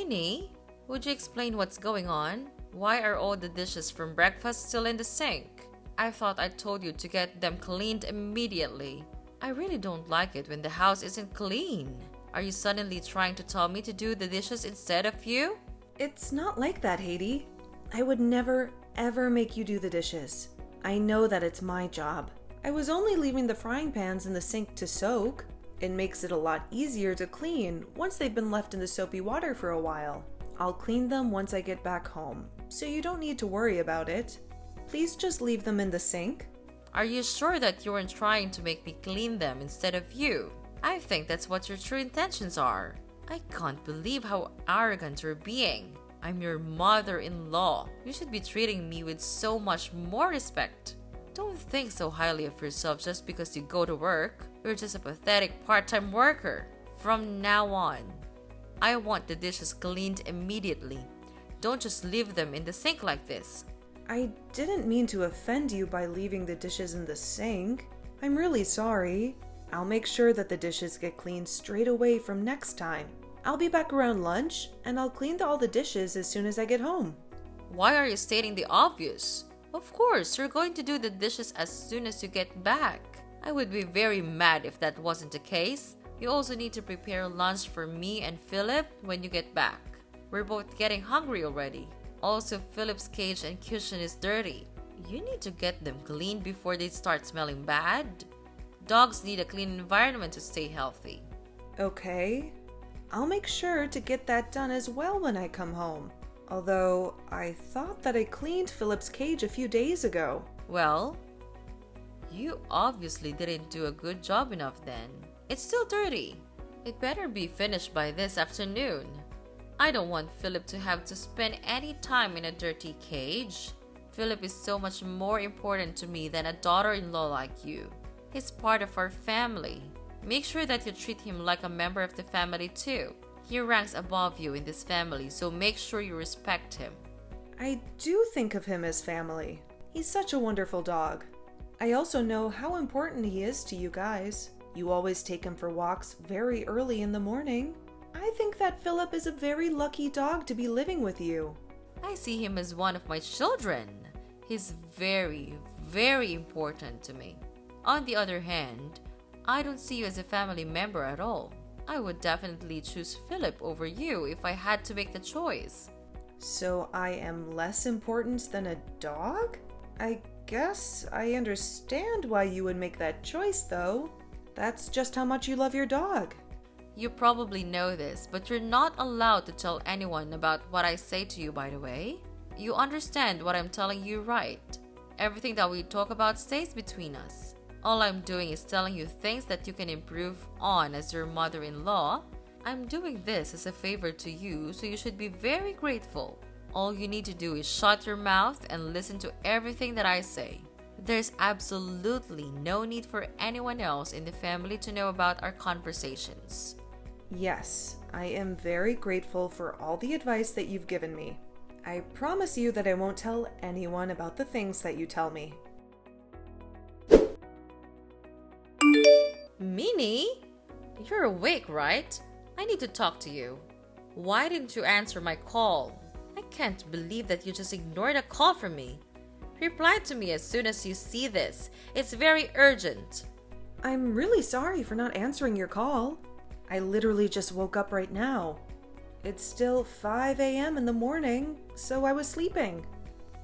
Minnie, would you explain what's going on? Why are all the dishes from breakfast still in the sink? I thought I told you to get them cleaned immediately. I really don't like it when the house isn't clean. Are you suddenly trying to tell me to do the dishes instead of you? It's not like that, Haiti. I would never, ever make you do the dishes. I know that it's my job. I was only leaving the frying pans in the sink to soak. It makes it a lot easier to clean once they've been left in the soapy water for a while. I'll clean them once I get back home, so you don't need to worry about it. Please just leave them in the sink. Are you sure that you weren't trying to make me clean them instead of you? I think that's what your true intentions are. I can't believe how arrogant you're being. I'm your mother-in-law. You should be treating me with so much more respect. Don't think so highly of yourself just because you go to work. You're just a pathetic part-time worker. From now on, I want the dishes cleaned immediately. Don't just leave them in the sink like this. I didn't mean to offend you by leaving the dishes in the sink. I'm really sorry. I'll make sure that the dishes get cleaned straight away from next time. I'll be back around lunch, and I'll clean all the dishes as soon as I get home. Why are you stating the obvious? Of course, you're going to do the dishes as soon as you get back. I would be very mad if that wasn't the case. You also need to prepare lunch for me and Philip when you get back. We're both getting hungry already. Also, Philip's cage and cushion is dirty. You need to get them cleaned before they start smelling bad. Dogs need a clean environment to stay healthy. Okay. I'll make sure to get that done as well when I come home. Although, I thought that I cleaned Philip's cage a few days ago. Well, you obviously didn't do a good job enough then. It's still dirty. It better be finished by this afternoon. I don't want Philip to have to spend any time in a dirty cage. Philip is so much more important to me than a daughter-in-law like you. He's part of our family. Make sure that you treat him like a member of the family too. He ranks above you in this family, so make sure you respect him. I do think of him as family. He's such a wonderful dog. I also know how important he is to you guys. You always take him for walks very early in the morning. I think that Philip is a very lucky dog to be living with you. I see him as one of my children. He's very, very important to me. On the other hand, I don't see you as a family member at all. I would definitely choose Philip over you if I had to make the choice. So I am less important than a dog? I guess I understand why you would make that choice, though. That's just how much you love your dog. You probably know this, but you're not allowed to tell anyone about what I say to you, by the way. You understand what I'm telling you, right? Everything that we talk about stays between us. All I'm doing is telling you things that you can improve on as your mother-in-law. I'm doing this as a favor to you, so you should be very grateful. All you need to do is shut your mouth and listen to everything that I say. There's absolutely no need for anyone else in the family to know about our conversations. Yes, I am very grateful for all the advice that you've given me. I promise you that I won't tell anyone about the things that you tell me. Minnie? You're awake, right? I need to talk to you. Why didn't you answer my call? I can't believe that you just ignored a call from me. Reply to me as soon as you see this. It's very urgent. I'm really sorry for not answering your call. I literally just woke up right now. It's still 5 a.m. in the morning, so I was sleeping.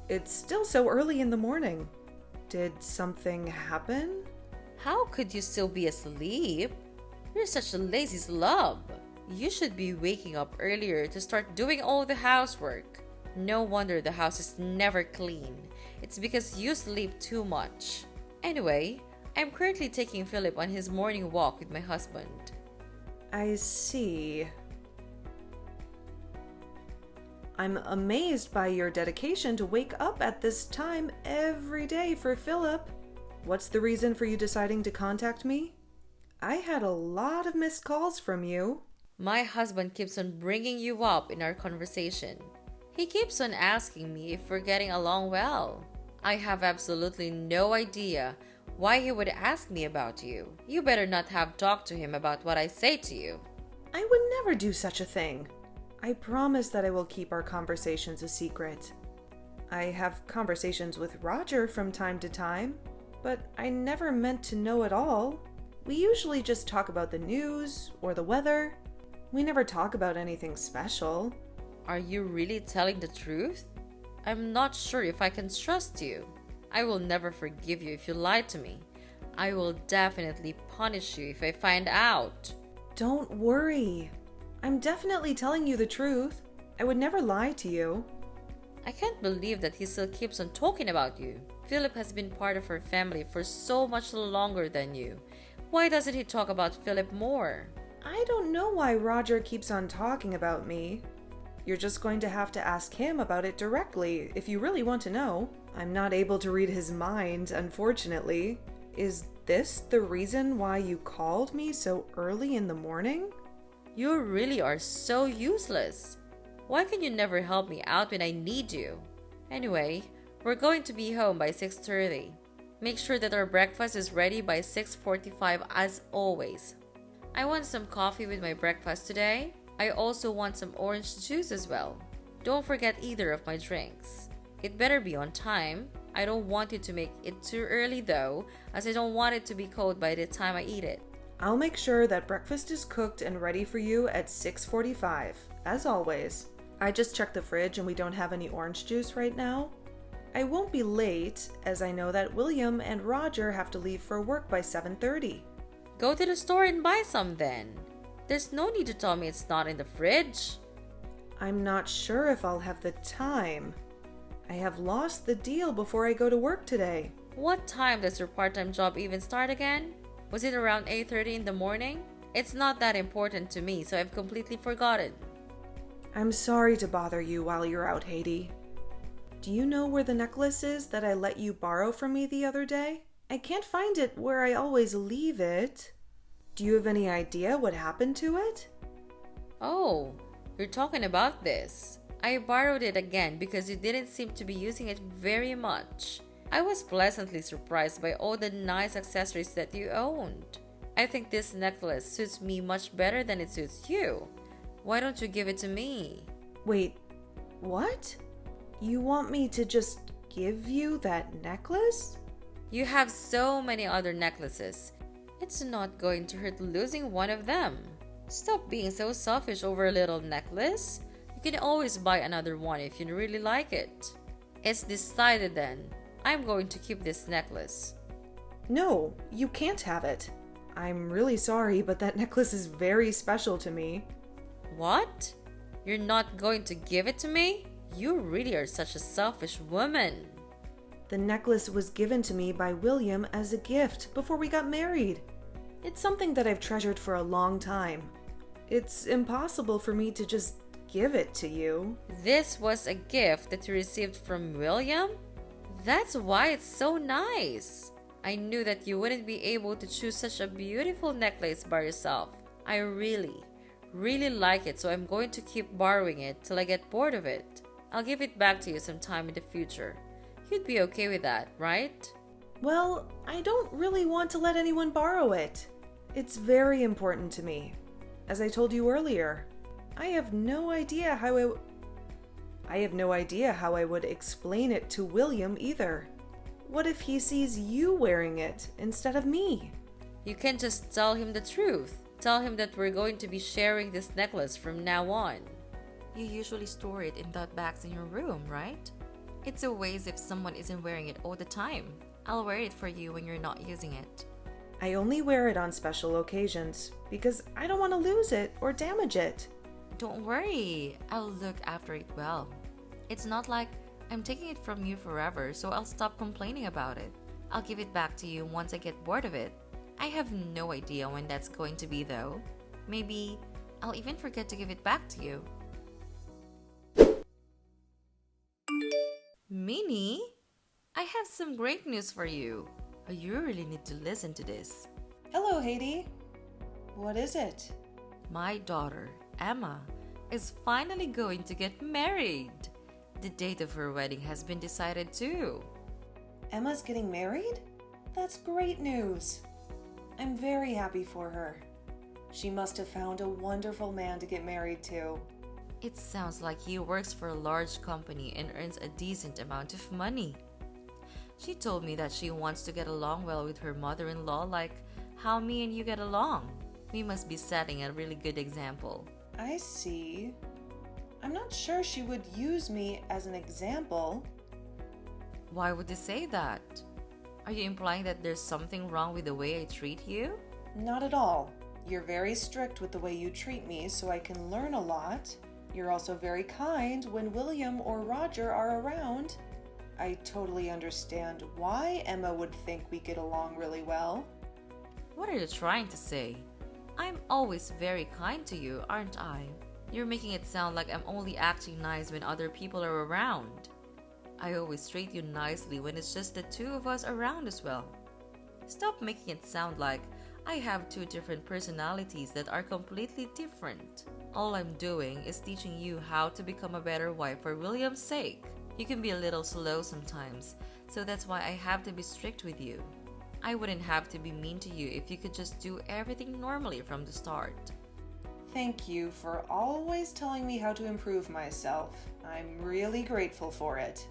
It's still so early in the morning. Did something happen? How could you still be asleep? You're such a lazy slob. You should be waking up earlier to start doing all the housework. No wonder the house is never clean. It's because you sleep too much. Anyway, I'm currently taking Philip on his morning walk with my husband. I see. I'm amazed by your dedication to wake up at this time every day for Philip. What's the reason for you deciding to contact me? I had a lot of missed calls from you. My husband keeps on bringing you up in our conversation. He keeps on asking me if we're getting along well. I have absolutely no idea why he would ask me about you. You better not have talked to him about what I say to you. I would never do such a thing. I promise that I will keep our conversations a secret. I have conversations with Roger from time to time, but I never meant to know it all. We usually just talk about the news or the weather. We never talk about anything special. Are you really telling the truth? I'm not sure if I can trust you. I will never forgive you if you lied to me. I will definitely punish you if I find out. Don't worry. I'm definitely telling you the truth. I would never lie to you. I can't believe that he still keeps on talking about you. Philip has been part of our family for so much longer than you. Why doesn't he talk about Philip more? I don't know why Roger keeps on talking about me. You're just going to have to ask him about it directly if you really want to know. I'm not able to read his mind, unfortunately. Is this the reason why you called me so early in the morning? You really are so useless. Why can you never help me out when I need you? Anyway, we're going to be home by 6:30. Make sure that our breakfast is ready by 6:45 as always. I want some coffee with my breakfast today. I also want some orange juice as well. Don't forget either of my drinks. It better be on time. I don't want you to make it too early though, as I don't want it to be cold by the time I eat it. I'll make sure that breakfast is cooked and ready for you at 6:45, as always. I just checked the fridge and we don't have any orange juice right now. I won't be late, as I know that William and Roger have to leave for work by 7:30. Go to the store and buy some then. There's no need to tell me it's not in the fridge. I'm not sure if I'll have the time. I have lost the deal before I go to work today. What time does your part-time job even start again? Was it around 8:30 in the morning? It's not that important to me, so I've completely forgotten. I'm sorry to bother you while you're out, Haiti. Do you know where the necklace is that I let you borrow from me the other day? I can't find it where I always leave it. Do you have any idea what happened to it? Oh, you're talking about this. I borrowed it again because you didn't seem to be using it very much. I was pleasantly surprised by all the nice accessories that you owned. I think this necklace suits me much better than it suits you. Why don't you give it to me? Wait, what? You want me to just give you that necklace? You have so many other necklaces. It's not going to hurt losing one of them. Stop being so selfish over a little necklace. You can always buy another one if you really like it. It's decided then. I'm going to keep this necklace. No, you can't have it. I'm really sorry, but that necklace is very special to me. What? You're not going to give it to me? You really are such a selfish woman. The necklace was given to me by William as a gift before we got married. It's something that I've treasured for a long time. It's impossible for me to just give it to you. This was a gift that you received from William? That's why it's so nice. I knew that you wouldn't be able to choose such a beautiful necklace by yourself. I really like it, so I'm going to keep borrowing it till I get bored of it. I'll give it back to you sometime in the future. You'd be okay with that, right? Well, I don't really want to let anyone borrow it. It's very important to me. As I told you earlier, I have no idea how I would explain it to William either. What if he sees you wearing it instead of me? You can just tell him the truth. Tell him that we're going to be sharing this necklace from now on. You usually store it in that bags in your room, right? It's a waste if someone isn't wearing it all the time. I'll wear it for you when you're not using it. I only wear it on special occasions because I don't want to lose it or damage it. Don't worry, I'll look after it well. It's not like I'm taking it from you forever, so I'll stop complaining about it. I'll give it back to you once I get bored of it. I have no idea when that's going to be though. Maybe I'll even forget to give it back to you. Minnie, I have some great news for you. You really need to listen to this. Hello, Haiti. What is it? My daughter, Emma, is finally going to get married. The date of her wedding has been decided too. Emma's getting married? That's great news. I'm very happy for her. She must have found a wonderful man to get married to. It sounds like he works for a large company and earns a decent amount of money. She told me that she wants to get along well with her mother-in-law like how me and you get along. We must be setting a really good example. I see. I'm not sure she would use me as an example. Why would you say that? Are you implying that there's something wrong with the way I treat you? Not at all. You're very strict with the way you treat me, so I can learn a lot. You're also very kind when William or Roger are around. I totally understand why Emma would think we get along really well. What are you trying to say? I'm always very kind to you, aren't I? You're making it sound like I'm only acting nice when other people are around. I always treat you nicely when it's just the two of us around as well. Stop making it sound like I have two different personalities that are completely different. All I'm doing is teaching you how to become a better wife for William's sake. You can be a little slow sometimes, so that's why I have to be strict with you. I wouldn't have to be mean to you if you could just do everything normally from the start. Thank you for always telling me how to improve myself. I'm really grateful for it.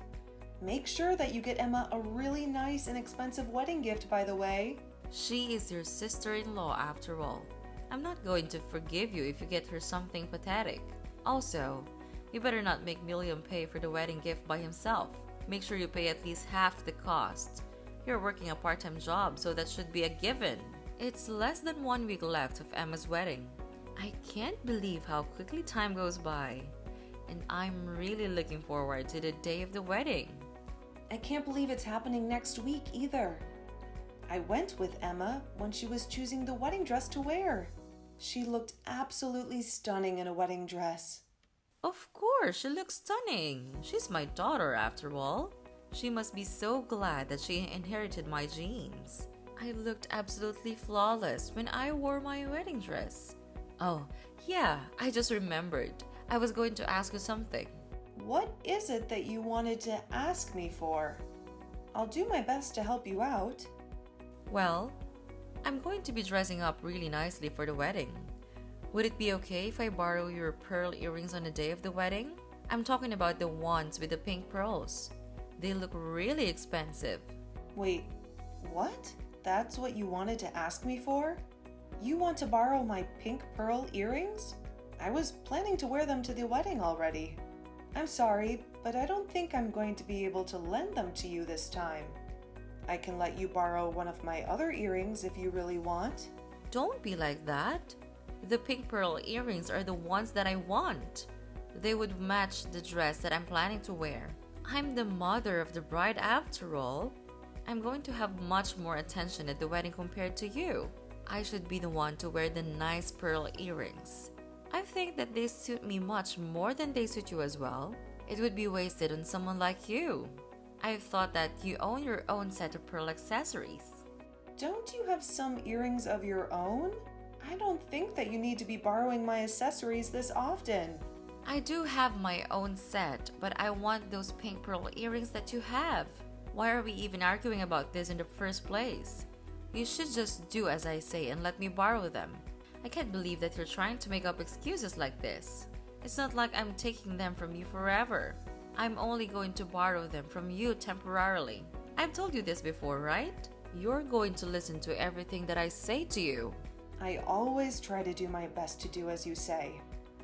Make sure that you get Emma a really nice and expensive wedding gift, by the way. She is your sister-in-law after all. I'm not going to forgive you if you get her something pathetic. Also, you better not make William pay for the wedding gift by himself. Make sure you pay at least half the cost. You're working a part-time job, so that should be a given. It's less than 1 week left of Emma's wedding. I can't believe how quickly time goes by. And I'm really looking forward to the day of the wedding. I can't believe it's happening next week either. I went with Emma when she was choosing the wedding dress to wear. She looked absolutely stunning in a wedding dress. Of course, she looks stunning. She's my daughter after all. She must be so glad that she inherited my genes. I looked absolutely flawless when I wore my wedding dress. Oh, yeah, I just remembered. I was going to ask you something. What is it that you wanted to ask me for? I'll do my best to help you out. Well, I'm going to be dressing up really nicely for the wedding. Would it be okay if I borrow your pearl earrings on the day of the wedding? I'm talking about the ones with the pink pearls. They look really expensive. Wait, what? That's what you wanted to ask me for? You want to borrow my pink pearl earrings? I was planning to wear them to the wedding already. I'm sorry, but I don't think I'm going to be able to lend them to you this time. I can let you borrow one of my other earrings if you really want. Don't be like that. The pink pearl earrings are the ones that I want. They would match the dress that I'm planning to wear. I'm the mother of the bride after all. I'm going to have much more attention at the wedding compared to you. I should be the one to wear the nice pearl earrings. I think that they suit me much more than they suit you as well. It would be wasted on someone like you. I've thought that you own your own set of pearl accessories. Don't you have some earrings of your own? I don't think that you need to be borrowing my accessories this often. I do have my own set, but I want those pink pearl earrings that you have. Why are we even arguing about this in the first place? You should just do as I say and let me borrow them. I can't believe that you're trying to make up excuses like this. It's not like I'm taking them from you forever. I'm only going to borrow them from you temporarily. I've told you this before, right? You're going to listen to everything that I say to you. I always try to do my best to do as you say.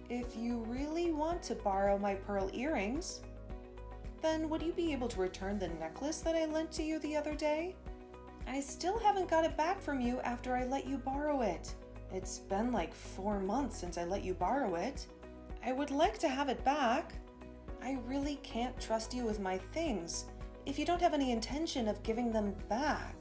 If you really want to borrow my pearl earrings, then would you be able to return the necklace that I lent to you the other day? I still haven't got it back from you after I let you borrow it. It's been like 4 months since I let you borrow it. I would like to have it back. I really can't trust you with my things if you don't have any intention of giving them back.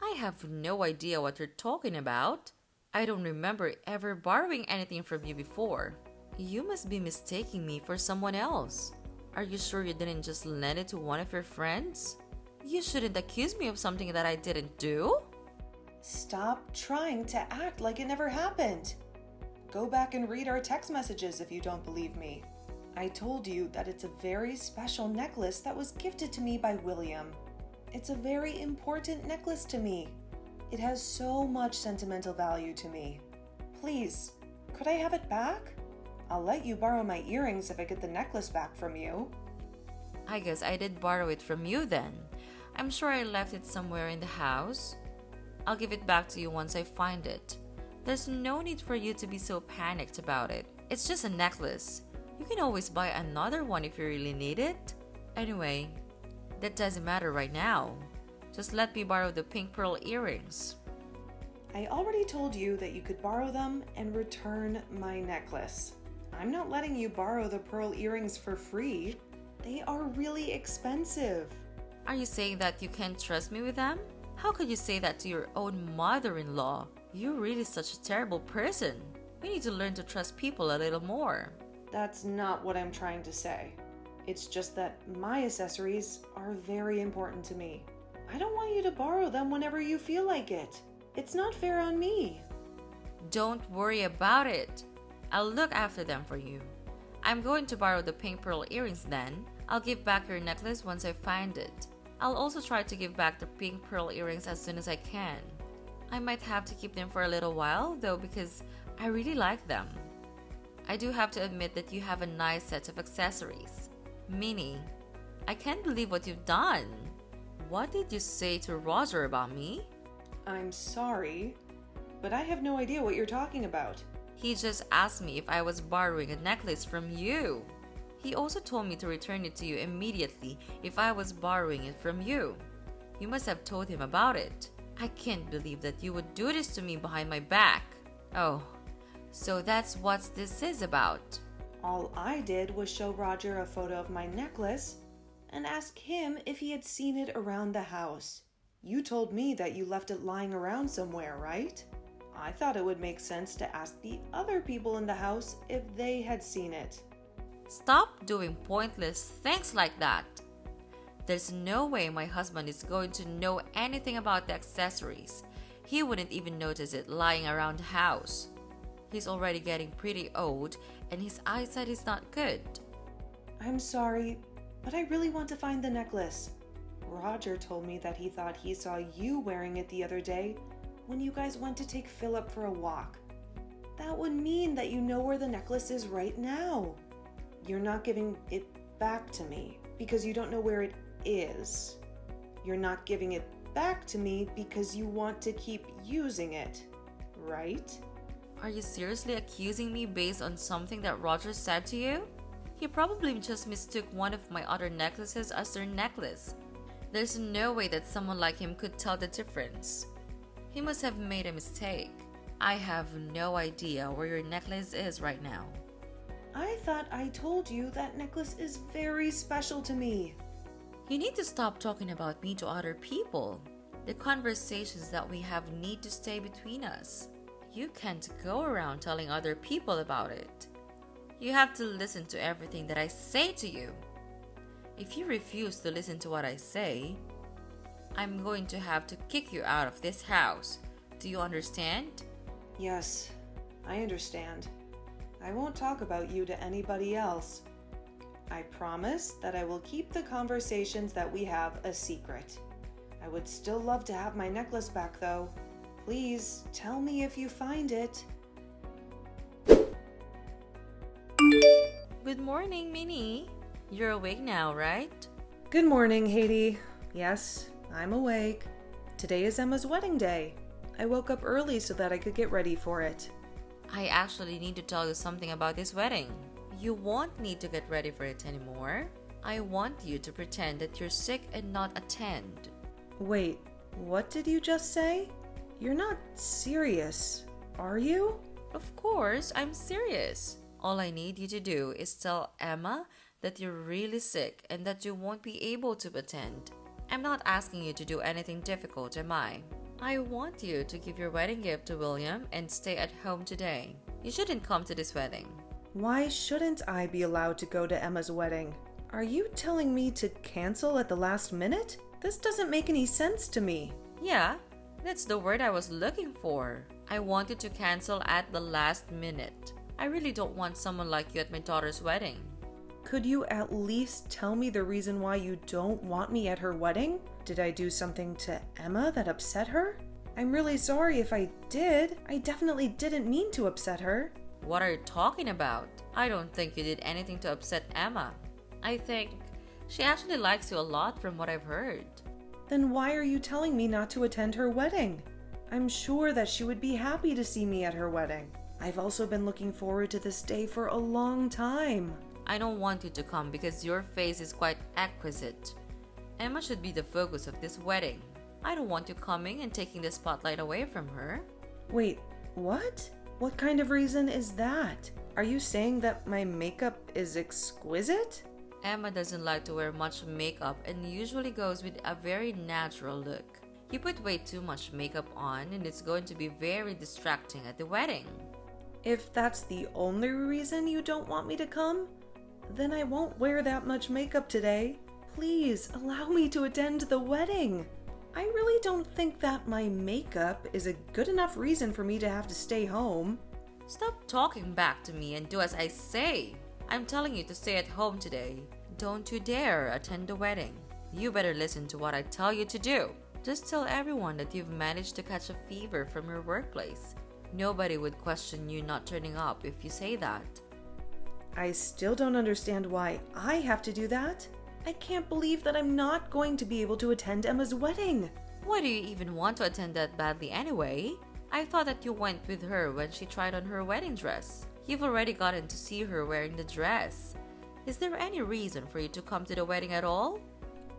I have no idea what you're talking about. I don't remember ever borrowing anything from you before. You must be mistaking me for someone else. Are you sure you didn't just lend it to one of your friends? You shouldn't accuse me of something that I didn't do. Stop trying to act like it never happened. Go back and read our text messages if you don't believe me. I told you that it's a very special necklace that was gifted to me by William. It's a very important necklace to me. It has so much sentimental value to me. Please, could I have it back? I'll let you borrow my earrings if I get the necklace back from you. I guess I did borrow it from you then. I'm sure I left it somewhere in the house. I'll give it back to you once I find it. There's no need for you to be so panicked about it. It's just a necklace. You can always buy another one if you really need it. Anyway, that doesn't matter right now. Just let me borrow the pink pearl earrings. I already told you that you could borrow them and return my necklace. I'm not letting you borrow the pearl earrings for free. They are really expensive. Are you saying that you can't trust me with them? How could you say that to your own mother-in-law? You're really such a terrible person. We need to learn to trust people a little more. That's not what I'm trying to say. It's just that my accessories are very important to me. I don't want you to borrow them whenever you feel like it. It's not fair on me. Don't worry about it. I'll look after them for you. I'm going to borrow the pink pearl earrings then. I'll give back your necklace once I find it. I'll also try to give back the pink pearl earrings as soon as I can. I might have to keep them for a little while though because I really like them. I do have to admit that you have a nice set of accessories. Minnie, I can't believe what you've done. What did you say to Roger about me? I'm sorry, but I have no idea what you're talking about. He just asked me if I was borrowing a necklace from you. He also told me to return it to you immediately if I was borrowing it from you. You must have told him about it. I can't believe that you would do this to me behind my back. Oh, so that's what this is about. All I did was show Roger a photo of my necklace and ask him if he had seen it around the house. You told me that you left it lying around somewhere, right? I thought it would make sense to ask the other people in the house if they had seen it. Stop doing pointless things like that. There's no way my husband is going to know anything about the accessories. He wouldn't even notice it lying around the house. He's already getting pretty old and his eyesight is not good. I'm sorry, but I really want to find the necklace. Roger told me that he thought he saw you wearing it the other day when you guys went to take Philip for a walk. That would mean that you know where the necklace is right now. You're not giving it back to me because you don't know where it is. You're not giving it back to me because you want to keep using it, right? Are you seriously accusing me based on something that Roger said to you? He probably just mistook one of my other necklaces as their necklace. There's no way that someone like him could tell the difference. He must have made a mistake. I have no idea where your necklace is right now. I thought I told you that necklace is very special to me. You need to stop talking about me to other people. The conversations that we have need to stay between us. You can't go around telling other people about it. You have to listen to everything that I say to you. If you refuse to listen to what I say, I'm going to have to kick you out of this house. Do you understand? Yes, I understand. I won't talk about you to anybody else. I promise that I will keep the conversations that we have a secret. I would still love to have my necklace back though. Please tell me if you find it. Good morning, Minnie. You're awake now, right? Good morning, Haiti. Yes, I'm awake. Today is Emma's wedding day. I woke up early so that I could get ready for it. I actually need to tell you something about this wedding. You won't need to get ready for it anymore. I want you to pretend that you're sick and not attend. Wait, what did you just say? You're not serious, are you? Of course, I'm serious. All I need you to do is tell Emma that you're really sick and that you won't be able to attend. I'm not asking you to do anything difficult, am I? I want you to give your wedding gift to William and stay at home today. You shouldn't come to this wedding. Why shouldn't I be allowed to go to Emma's wedding? Are you telling me to cancel at the last minute? This doesn't make any sense to me. Yeah, that's the word I was looking for. I want you to cancel at the last minute. I really don't want someone like you at my daughter's wedding. Could you at least tell me the reason why you don't want me at her wedding? Did I do something to Emma that upset her? I'm really sorry if I did. I definitely didn't mean to upset her. What are you talking about? I don't think you did anything to upset Emma. I think she actually likes you a lot from what I've heard. Then why are you telling me not to attend her wedding? I'm sure that she would be happy to see me at her wedding. I've also been looking forward to this day for a long time. I don't want you to come because your face is quite exquisite. Emma should be the focus of this wedding. I don't want you coming and taking the spotlight away from her. Wait, what? What kind of reason is that? Are you saying that my makeup is exquisite? Emma doesn't like to wear much makeup and usually goes with a very natural look. You put way too much makeup on and it's going to be very distracting at the wedding. If that's the only reason you don't want me to come, then I won't wear that much makeup today. Please allow me to attend the wedding. I really don't think that my makeup is a good enough reason for me to have to stay home. Stop talking back to me and do as I say. I'm telling you to stay at home today. Don't you dare attend the wedding. You better listen to what I tell you to do. Just tell everyone that you've managed to catch a fever from your workplace. Nobody would question you not turning up if you say that. I still don't understand why I have to do that. I can't believe that I'm not going to be able to attend Emma's wedding. Why do you even want to attend that badly anyway? I thought that you went with her when she tried on her wedding dress. You've already gotten to see her wearing the dress. Is there any reason for you to come to the wedding at all?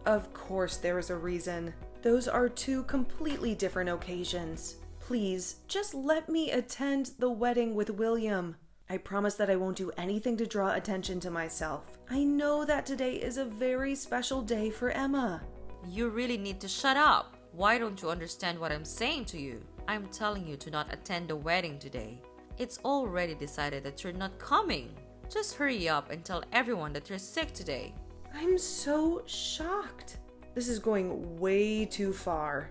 Of course there is a reason. Those are two completely different occasions. Please, just let me attend the wedding with William. I promise that I won't do anything to draw attention to myself. I know that today is a very special day for Emma. You really need to shut up. Why don't you understand what I'm saying to you? I'm telling you to not attend the wedding today. It's already decided that you're not coming. Just hurry up and tell everyone that you're sick today. I'm so shocked. This is going way too far.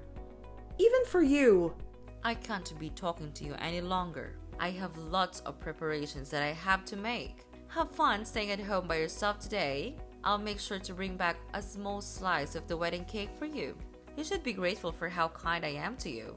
Even for you. I can't be talking to you any longer. I have lots of preparations that I have to make. Have fun staying at home by yourself today. I'll make sure to bring back a small slice of the wedding cake for you. You should be grateful for how kind I am to you.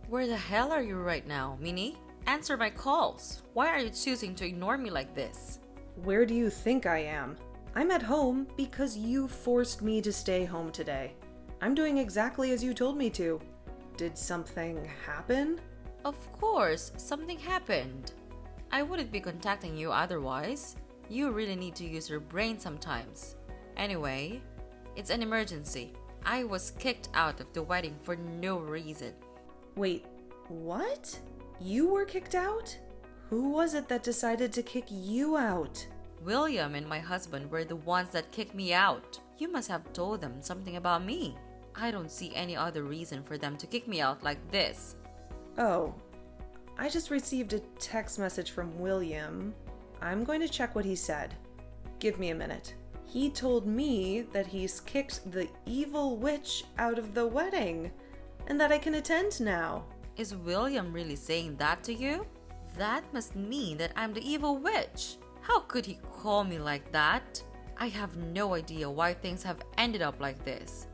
Where the hell are you right now, Minnie? Answer my calls. Why are you choosing to ignore me like this? Where do you think I am? I'm at home because you forced me to stay home today. I'm doing exactly as you told me to. Did something happen? Of course, something happened. I wouldn't be contacting you otherwise. You really need to use your brain sometimes. Anyway, it's an emergency. I was kicked out of the wedding for no reason. Wait, what? You were kicked out? Who was it that decided to kick you out? William and my husband were the ones that kicked me out. You must have told them something about me. I don't see any other reason for them to kick me out like this. Oh, I just received a text message from William. I'm going to check what he said. Give me a minute. He told me that he's kicked the evil witch out of the wedding and that I can attend now. Is William really saying that to you? That must mean that I'm the evil witch. How could he call me like that? I have no idea why things have ended up like this.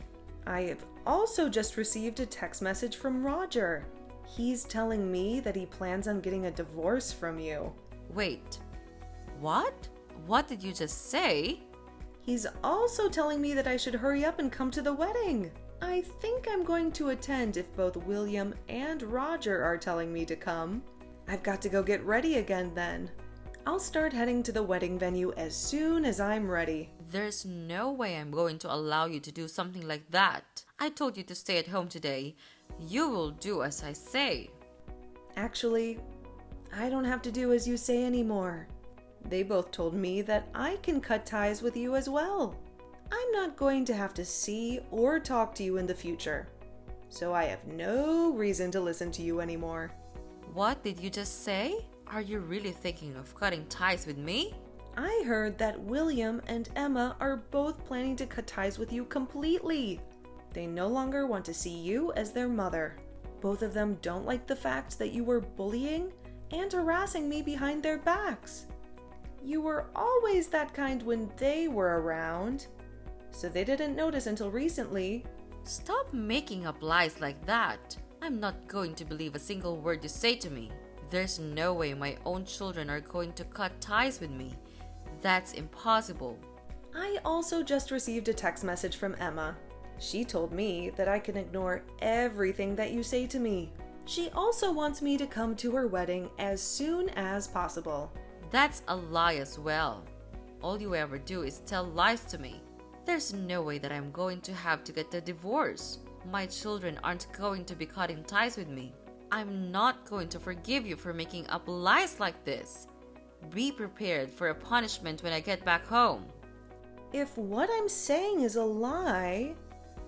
I have also just received a text message from Roger. He's telling me that he plans on getting a divorce from you. Wait, what? What did you just say? He's also telling me that I should hurry up and come to the wedding. I think I'm going to attend if both William and Roger are telling me to come. I've got to go get ready again then. I'll start heading to the wedding venue as soon as I'm ready. There's no way I'm going to allow you to do something like that. I told you to stay at home today. You will do as I say. Actually, I don't have to do as you say anymore. They both told me that I can cut ties with you as well. I'm not going to have to see or talk to you in the future. So I have no reason to listen to you anymore. What did you just say? Are you really thinking of cutting ties with me? I heard that William and Emma are both planning to cut ties with you completely. They no longer want to see you as their mother. Both of them don't like the fact that you were bullying and harassing me behind their backs. You were always that kind when they were around, so they didn't notice until recently. Stop making up lies like that. I'm not going to believe a single word you say to me. There's no way my own children are going to cut ties with me. That's impossible. I also just received a text message from Emma. She told me that I can ignore everything that you say to me. She also wants me to come to her wedding as soon as possible. That's a lie as well. All you ever do is tell lies to me. There's no way that I'm going to have to get a divorce. My children aren't going to be cutting ties with me. I'm not going to forgive you for making up lies like this. Be prepared for a punishment when I get back home. If what I'm saying is a lie,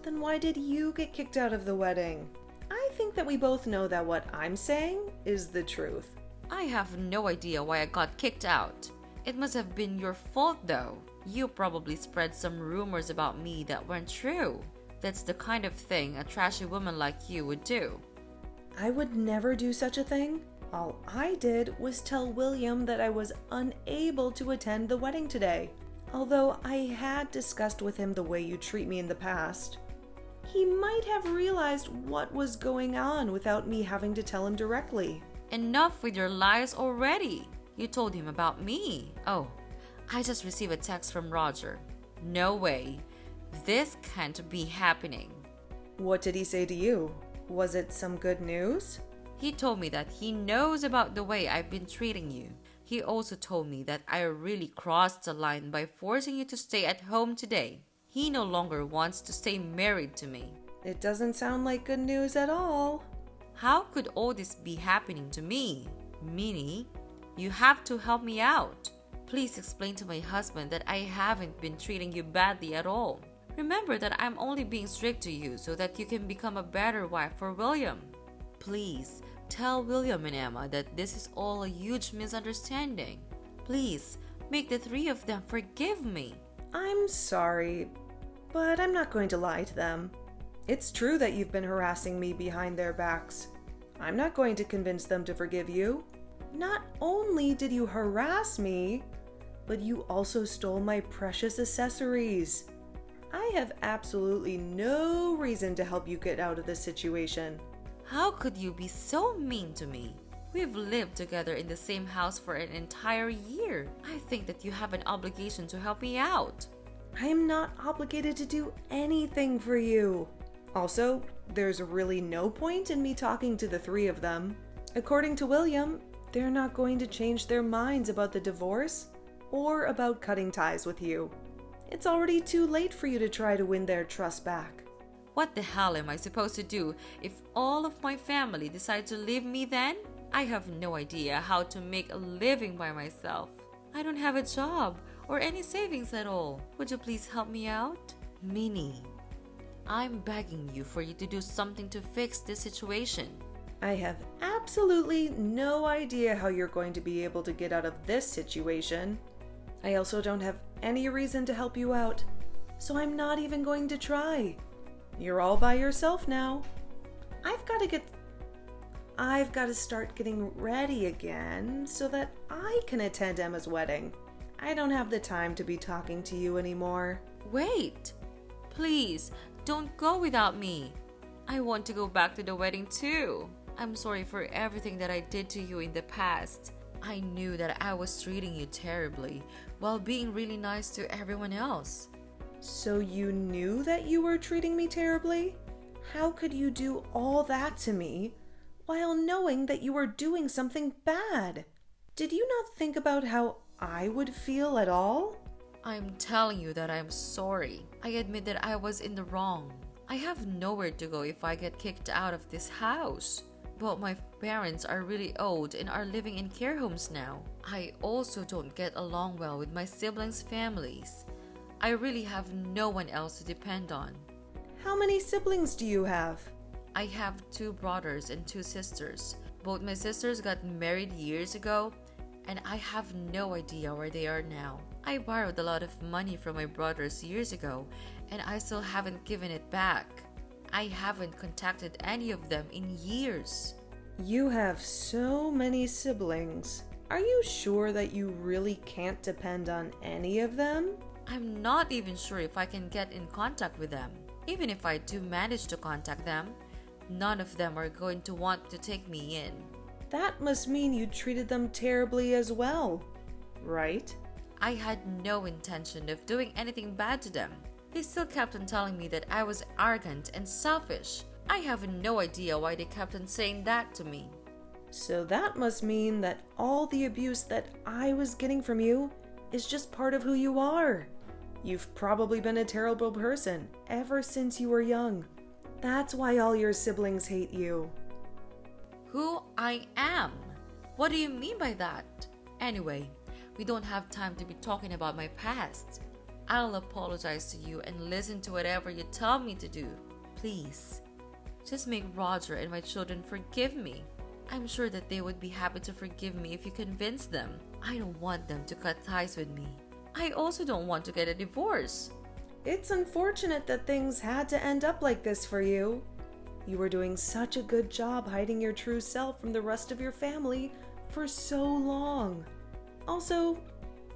then why did you get kicked out of the wedding? I think that we both know that what I'm saying is the truth. I have no idea why I got kicked out. It must have been your fault though. You probably spread some rumors about me that weren't true. That's the kind of thing a trashy woman like you would do. I would never do such a thing. All I did was tell William that I was unable to attend the wedding today. Although I had discussed with him the way you treat me in the past. He might have realized what was going on without me having to tell him directly. Enough with your lies already. You told him about me. Oh, I just received a text from Roger. No way. This can't be happening. What did he say to you? Was it some good news? He told me that he knows about the way I've been treating you. He also told me that I really crossed the line by forcing you to stay at home today. He no longer wants to stay married to me. It doesn't sound like good news at all. How could all this be happening to me? Minnie, you have to help me out. Please explain to my husband that I haven't been treating you badly at all. Remember that I'm only being strict to you so that you can become a better wife for William. Please, tell William and Emma that this is all a huge misunderstanding. Please, make the three of them forgive me. I'm sorry, but I'm not going to lie to them. It's true that you've been harassing me behind their backs. I'm not going to convince them to forgive you. Not only did you harass me, but you also stole my precious accessories. I have absolutely no reason to help you get out of this situation. How could you be so mean to me? We've lived together in the same house for an entire year. I think that you have an obligation to help me out. I am not obligated to do anything for you. Also, there's really no point in me talking to the three of them. According to William, they're not going to change their minds about the divorce or about cutting ties with you. It's already too late for you to try to win their trust back. What the hell am I supposed to do if all of my family decide to leave me then? I have no idea how to make a living by myself. I don't have a job or any savings at all. Would you please help me out? Minnie, I'm begging you for you to do something to fix this situation. I have absolutely no idea how you're going to be able to get out of this situation. I also don't have any reason to help you out, so I'm not even going to try. You're all by yourself now. I've got to start getting ready again so that I can attend Emma's wedding. I don't have the time to be talking to you anymore. Wait, please don't go without me. I want to go back to the wedding too. I'm sorry for everything that I did to you in the past. I knew that I was treating you terribly while being really nice to everyone else. So you knew that you were treating me terribly? How could you do all that to me while knowing that you were doing something bad? Did you not think about how I would feel at all? I'm telling you that I'm sorry. I admit that I was in the wrong. I have nowhere to go if I get kicked out of this house. But my parents are really old and are living in care homes now. I also don't get along well with my siblings' families. I really have no one else to depend on. How many siblings do you have? I have 2 brothers and 2 sisters. Both my sisters got married years ago, and I have no idea where they are now. I borrowed a lot of money from my brothers years ago, and I still haven't given it back. I haven't contacted any of them in years. You have so many siblings. Are you sure that you really can't depend on any of them? I'm not even sure if I can get in contact with them. Even if I do manage to contact them, None of them are going to want to take me in. That must mean you treated them terribly as well, right? I had no intention of doing anything bad to them. They still kept on telling me that I was arrogant and selfish. I have no idea why they kept on saying that to me. So that must mean that all the abuse that I was getting from you is just part of who you are. You've probably been a terrible person ever since you were young. That's why all your siblings hate you. Who I am? What do you mean by that? Anyway, we don't have time to be talking about my past. I'll apologize to you and listen to whatever you tell me to do. Please, just make Roger and my children forgive me. I'm sure that they would be happy to forgive me if you convince them. I don't want them to cut ties with me. I also don't want to get a divorce. It's unfortunate that things had to end up like this for you. You were doing such a good job hiding your true self from the rest of your family for so long. Also,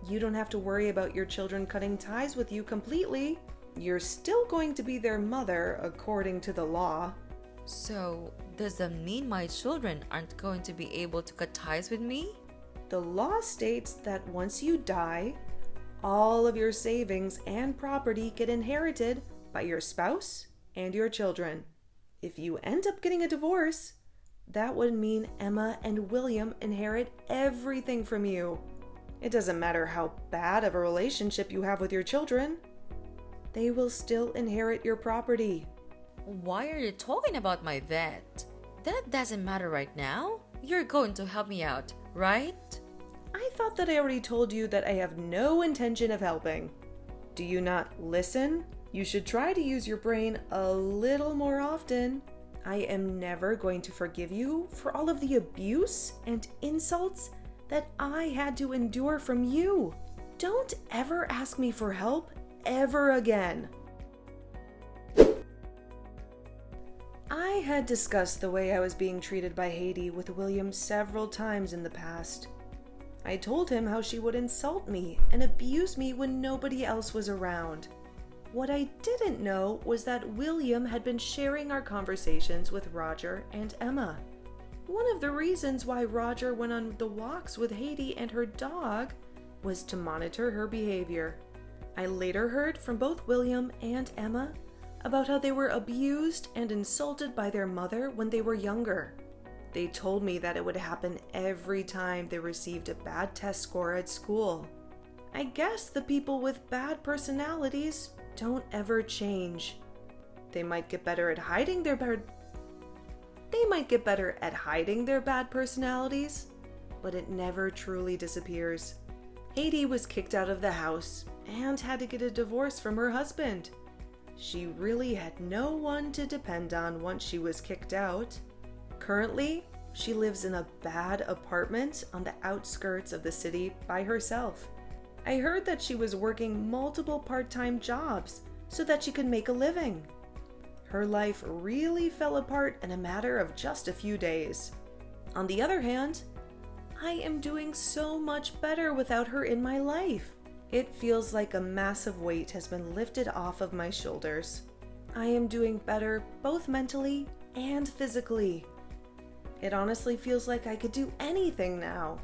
you don't have to worry about your children cutting ties with you completely. You're still going to be their mother according to the law. So, does that mean my children aren't going to be able to cut ties with me? The law states that once you die, all of your savings and property get inherited by your spouse and your children. If you end up getting a divorce, that would mean Emma and William inherit everything from you. It doesn't matter how bad of a relationship you have with your children. They will still inherit your property. Why are you talking about my vet? That doesn't matter right now. You're going to help me out, right? I thought that I already told you that I have no intention of helping. Do you not listen? You should try to use your brain a little more often. I am never going to forgive you for all of the abuse and insults that I had to endure from you. Don't ever ask me for help ever again. I had discussed the way I was being treated by Haiti with William several times in the past. I told him how she would insult me and abuse me when nobody else was around. What I didn't know was that William had been sharing our conversations with Roger and Emma. One of the reasons why Roger went on the walks with Haiti and her dog was to monitor her behavior. I later heard from both William and Emma about how they were abused and insulted by their mother when they were younger. They told me that it would happen every time they received a bad test score at school. I guess the people with bad personalities don't ever change. They might get better at hiding their bad personalities, but it never truly disappears. Haiti was kicked out of the house and had to get a divorce from her husband. She really had no one to depend on once she was kicked out. Currently, she lives in a bad apartment on the outskirts of the city by herself. I heard that she was working multiple part-time jobs so that she could make a living. Her life really fell apart in a matter of just a few days. On the other hand, I am doing so much better without her in my life. It feels like a massive weight has been lifted off of my shoulders. I am doing better both mentally and physically. It honestly feels like I could do anything now.